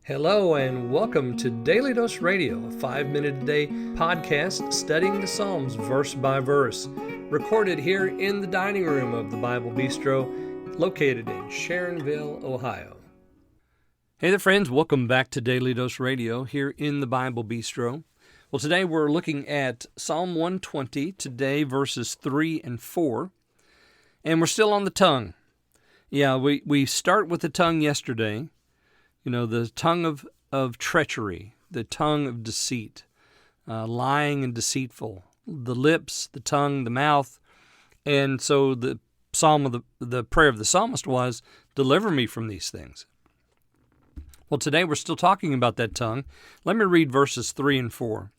Hello and welcome to Daily Dose Radio, a 5-minute-a-day podcast studying the Psalms verse by verse, recorded here in the dining room of the Bible Bistro, located in Sharonville, Ohio. Hey there friends, welcome back to Daily Dose Radio here in the Bible Bistro. Well, today we're looking at Psalm 120, today verses 3 and 4, and we're still on the tongue. Yeah, we start with the tongue yesterday. You know, the tongue of treachery, the tongue of deceit, lying and deceitful, the lips, the tongue, the mouth. And so the psalm of the prayer of the psalmist was, deliver me from these things. Well, today we're still talking about that tongue. Let me read verses 3 and 4.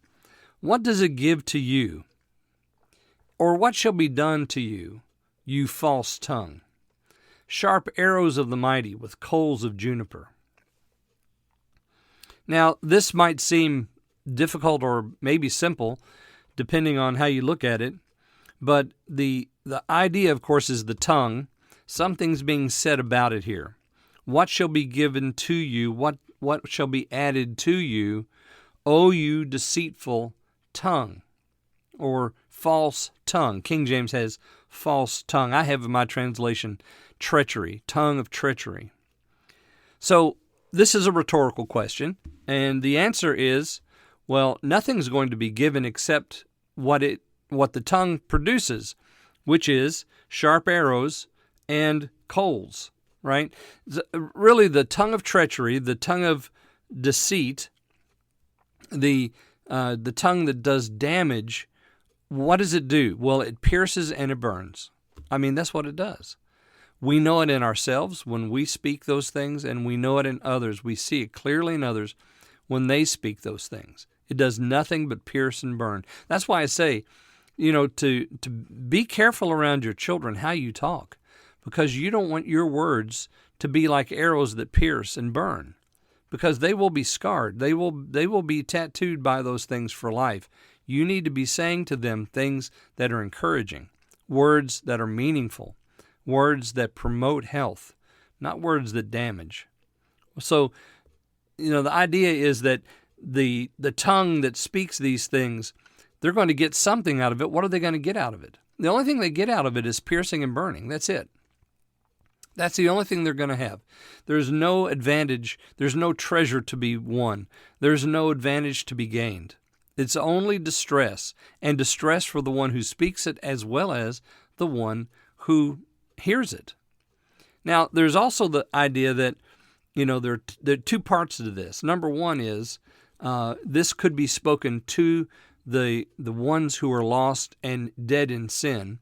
What does it give to you? Or what shall be done to you, you false tongue? Sharp arrows of the mighty with coals of juniper. Now, this might seem difficult or maybe simple, depending on how you look at it, but the idea, of course, is the tongue. Something's being said about it here. What shall be given to you? What shall be added to you, O you deceitful tongue, or false tongue? King James has false tongue. I have in my translation treachery, tongue of treachery. So this is a rhetorical question, and the answer is, well, nothing's going to be given except what the tongue produces, which is sharp arrows and coals, right? Really, the tongue of treachery, the tongue of deceit, the tongue that does damage, what does it do? Well, it pierces and it burns. I mean, that's what it does. We know it in ourselves when we speak those things, and we know it in others. We see it clearly in others when they speak those things. It does nothing but pierce and burn. That's why I say, to be careful around your children how you talk, because you don't want your words to be like arrows that pierce and burn, because they will be scarred. They will be tattooed by those things for life. You need to be saying to them things that are encouraging, words that are meaningful, words that promote health, not words that damage. So, the idea is that the tongue that speaks these things, they're going to get something out of it. What are they going to get out of it? The only thing they get out of it is piercing and burning. That's it. That's the only thing they're going to have. There's no advantage. There's no treasure to be won. There's no advantage to be gained. It's only distress, and distress for the one who speaks it as well as the one who hears it. Now, there's also the idea that, there are two parts to this. Number one is this could be spoken to the ones who are lost and dead in sin,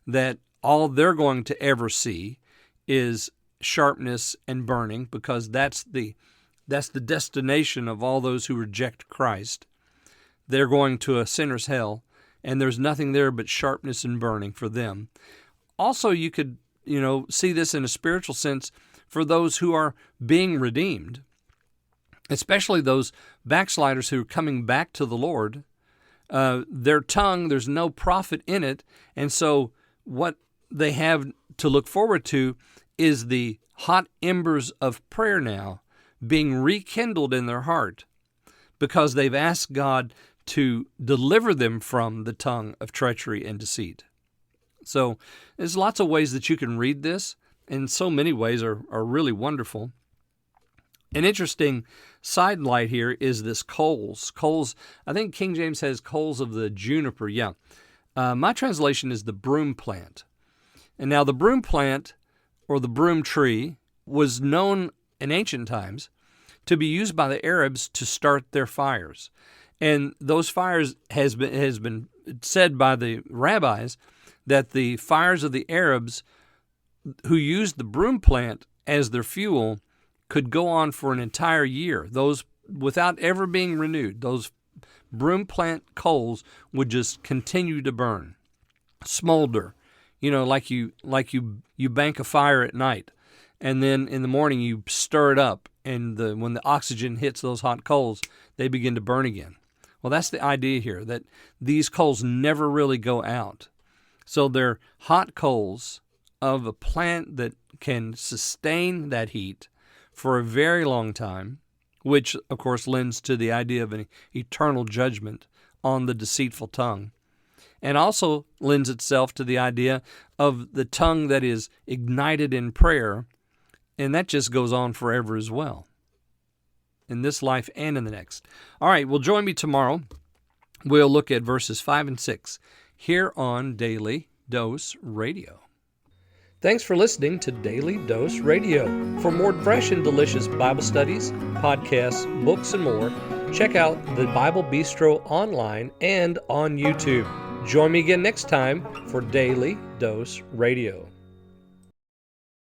that all they're going to ever see is sharpness and burning, because that's the destination of all those who reject Christ. They're going to a sinner's hell, and there's nothing there but sharpness and burning for them. Also, you could, see this in a spiritual sense for those who are being redeemed, especially those backsliders who are coming back to the Lord. Their tongue, there's no profit in it, and so what they have to look forward to is the hot embers of prayer now being rekindled in their heart, because they've asked God to deliver them from the tongue of treachery and deceit. So there's lots of ways that you can read this, and so many ways are really wonderful. An interesting sidelight here is this coals. Coals, I think King James has coals of the juniper, yeah. My translation is the broom plant. And now the broom plant, or the broom tree, was known in ancient times to be used by the Arabs to start their fires. And those fires has been said by the rabbis that the fires of the Arabs who used the broom plant as their fuel could go on for an entire year. Those, without ever being renewed, those broom plant coals would just continue to burn, smolder, like you bank a fire at night, and then in the morning you stir it up, and when the oxygen hits those hot coals, they begin to burn again. Well, that's the idea here, that these coals never really go out. So they're hot coals of a plant that can sustain that heat for a very long time, which, of course, lends to the idea of an eternal judgment on the deceitful tongue, and also lends itself to the idea of the tongue that is ignited in prayer, and that just goes on forever as well, in this life and in the next. All right, well, join me tomorrow. We'll look at verses 5 and 6 here on Daily Dose Radio. Thanks for listening to Daily Dose Radio. For more fresh and delicious Bible studies, podcasts, books, and more, check out the Bible Bistro online and on YouTube. Join me again next time for Daily Dose Radio.